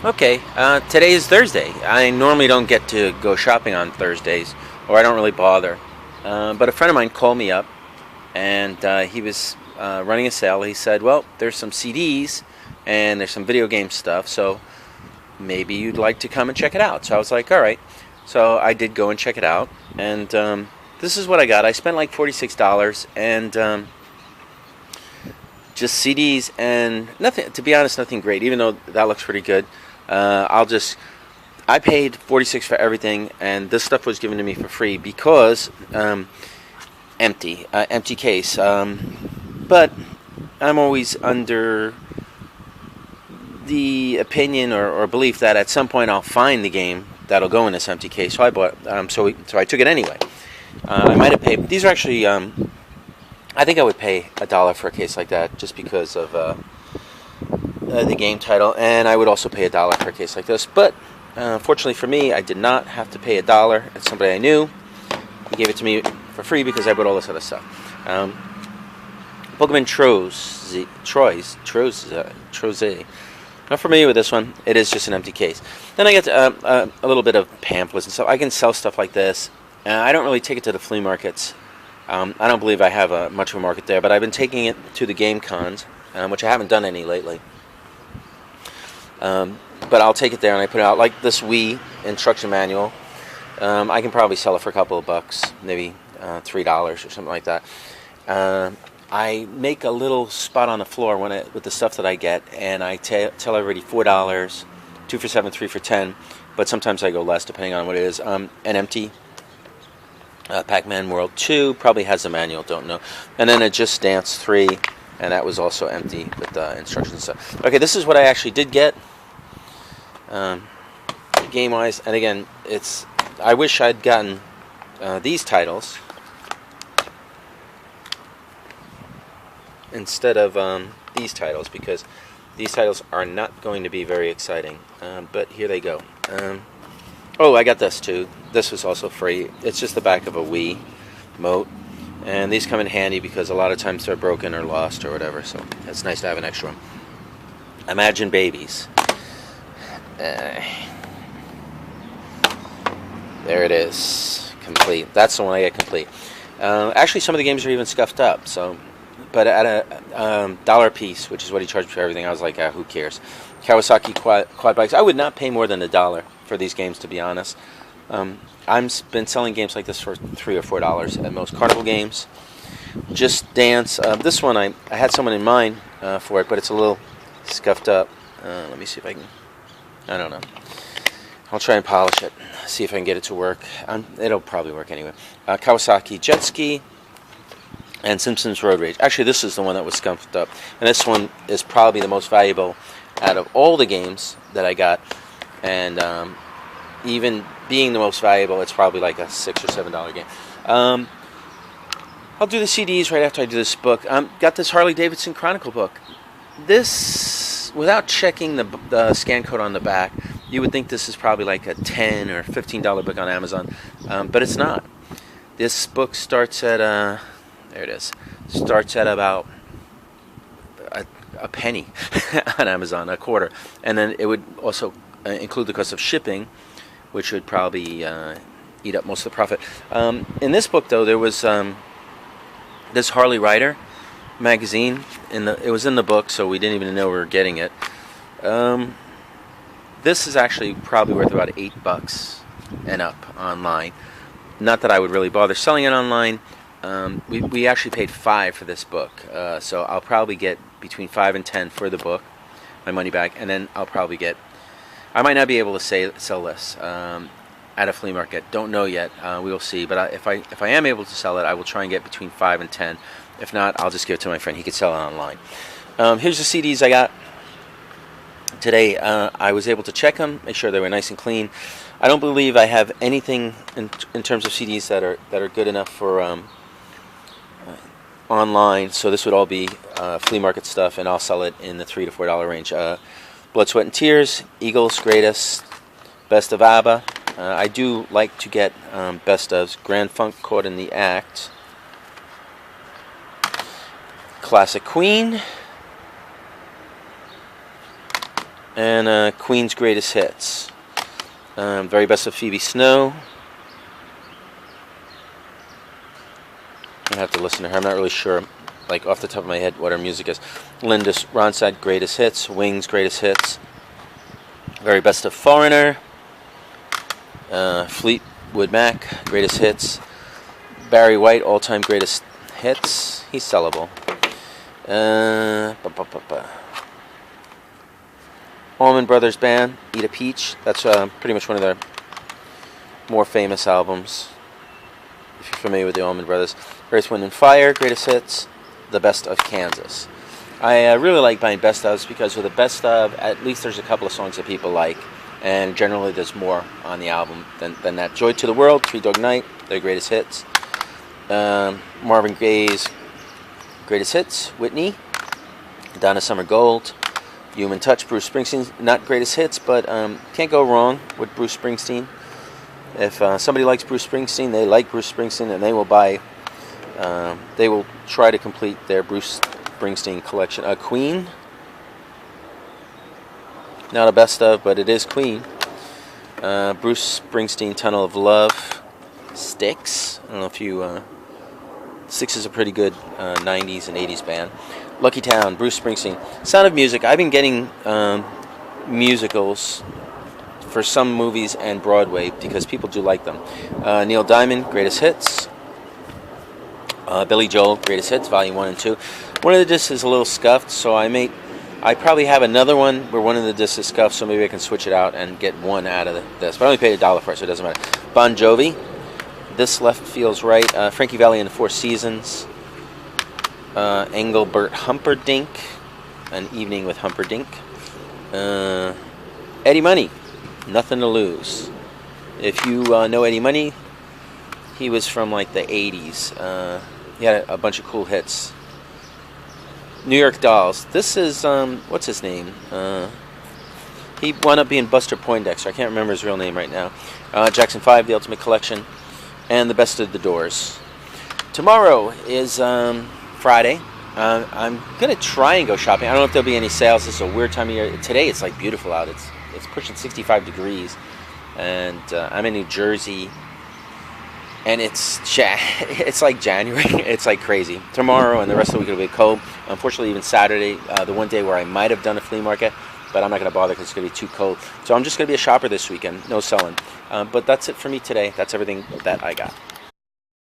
Okay, today is Thursday. I normally don't get to go shopping on Thursdays, or I don't really bother. But a friend of mine called me up, and he was running a sale. He said, "Well, there's some CDs and there's some video game stuff, so maybe you'd like to come and check it out." So I was like, "All right." So I did go and check it out, and this is what I got. I spent like $46, and just CDs and nothing. To be honest, nothing great. Even though that looks pretty good. I'll just I paid 46 for everything, and this stuff was given to me for free because empty case. But I'm always under the opinion or belief that at some point I'll find the game that'll go in this empty case. So I bought. So I took it anyway. I might have paid. These are actually. I think I would pay $1 for a case like that, just because of the game title, and I would also pay $1 for a case like this. But fortunately for me, I did not have to pay $1. It's somebody I knew. He gave it to me for free because I bought all this other stuff. Pokemon Troze. Not familiar with this one. It is just an empty case. Then I get a little bit of pamphlets and stuff. I can sell stuff like this. I don't really take it to the flea markets. I don't believe I have much of a market there, but I've been taking it to the game cons, which I haven't done any lately. But I'll take it there and I put it out like this Wii instruction manual. I can probably sell it for a couple of bucks, maybe $3 or something like that. I make a little spot on the floor with the stuff that I get, and I tell everybody $4, 2 for 7, 3 for 10. But sometimes I go less depending on what it is. An empty Pac-Man World 2 probably has a manual, don't know. And then a Just Dance 3, and that was also empty with instructions and stuff. Okay, this is what I actually did get, game-wise. And again, I wish I'd gotten these titles instead of these titles, because these titles are not going to be very exciting. But here they go. Oh, I got this too. This was also free. It's just the back of a Wii Mote. And these come in handy because a lot of times they're broken or lost or whatever. So it's nice to have an extra one. Imagine Babies. There it is. Complete. That's the one I get complete. Actually, some of the games are even scuffed up. But at a dollar piece, which is what he charged for everything, I was like, who cares? Kawasaki quad bikes. I would not pay more than $1 for these games, to be honest. I've been selling games like this for $3 or $4 at most. Carnival Games, Just Dance. This one I had someone in mind for it, but it's a little scuffed up. Let me see if I can. I don't know. I'll try and polish it. See if I can get it to work. It'll probably work anyway. Kawasaki Jet Ski. And Simpsons Road Rage. Actually, this is the one that was scuffed up. And this one is probably the most valuable out of all the games that I got. And even being the most valuable, it's probably like a $6 or $7 game. I'll do the CDs right after I do this book. Got this Harley Davidson Chronicle book. This, without checking the scan code on the back, you would think this is probably like a $10 or $15 book on Amazon. But it's not. This book starts at... there it is. Starts at about a penny on Amazon, a quarter. And then it would also include the cost of shipping, which would probably eat up most of the profit. In this book, though, there was this Harley Rider magazine. It was in the book, so we didn't even know we were getting it. This is actually probably worth about $8 and up online. Not that I would really bother selling it online. We actually paid $5 for this book, so I'll probably get between $5 and $10 for the book, my money back, and then I'll probably get. I might not be able to sell this at a flea market. Don't know yet. We will see. But if I am able to sell it, I will try and get between $5 and $10. If not, I'll just give it to my friend. He could sell it online. Here's the CDs I got today. I was able to check them, make sure they were nice and clean. I don't believe I have anything in terms of CDs that are good enough for online, so this would all be flea market stuff, and I'll sell it in the $3 to $4 range. Blood, Sweat, and Tears, Eagles, Greatest, Best of ABBA. I do like to get Best ofs. Grand Funk Caught in the Act. Classic Queen. and Queen's Greatest Hits. Very Best of Phoebe Snow. I have to listen to her. I'm not really sure, like off the top of my head, what her music is. Linda Ronstadt, Greatest Hits. Wings, Greatest Hits. Very Best of Foreigner. Fleetwood Mac, Greatest Hits. Barry White, All-Time Greatest Hits. He's sellable. Allman Brothers Band, Eat a Peach. That's pretty much one of their more famous albums, if you're familiar with the Allman Brothers. Earth, Wind and Fire, Greatest Hits. The Best of Kansas. I really like buying best ofs because with the best of, at least there's a couple of songs that people like, and generally there's more on the album than that. Joy to the World, Three Dog Night, their Greatest Hits. Marvin Gaye's Greatest Hits, Whitney. Donna Summer Gold. Human Touch, Bruce Springsteen. Not Greatest Hits, but can't go wrong with Bruce Springsteen. If somebody likes Bruce Springsteen, they like Bruce Springsteen, and they will buy, they will try to complete their Bruce Springsteen collection. Queen. Not a best of, but it is Queen. Bruce Springsteen, Tunnel of Love. Styx. I don't know if you... Styx is a pretty good 90s and 80s band. Lucky Town, Bruce Springsteen. Sound of Music. I've been getting musicals for some movies and Broadway because people do like them. Neil Diamond, Greatest Hits. Billy Joel, Greatest Hits, Volume 1 and 2. One of the discs is a little scuffed, so I probably have another one where one of the discs is scuffed, so maybe I can switch it out and get one out of this. But I only paid $1 for it, so it doesn't matter. Bon Jovi, This Left Feels Right. Frankie Valli and the Four Seasons. Engelbert Humperdinck, An Evening with Humperdinck. Eddie Money, Nothing to Lose. If you know Eddie Money, he was from like the 80s. He had a bunch of cool hits. New York Dolls. This is, what's his name? He wound up being Buster Poindexter. I can't remember his real name right now. Jackson 5, The Ultimate Collection, and The Best of the Doors. Tomorrow is Friday. I'm going to try and go shopping. I don't know if there'll be any sales. This is a weird time of year. Today it's like beautiful out. It's pushing 65 degrees. And I'm in New Jersey. And it's like January. It's like crazy. Tomorrow and the rest of the week it'll be cold. Unfortunately, even Saturday, the one day where I might have done a flea market, but I'm not going to bother because it's going to be too cold. So I'm just going to be a shopper this weekend. No selling. But that's it for me today. That's everything that I got.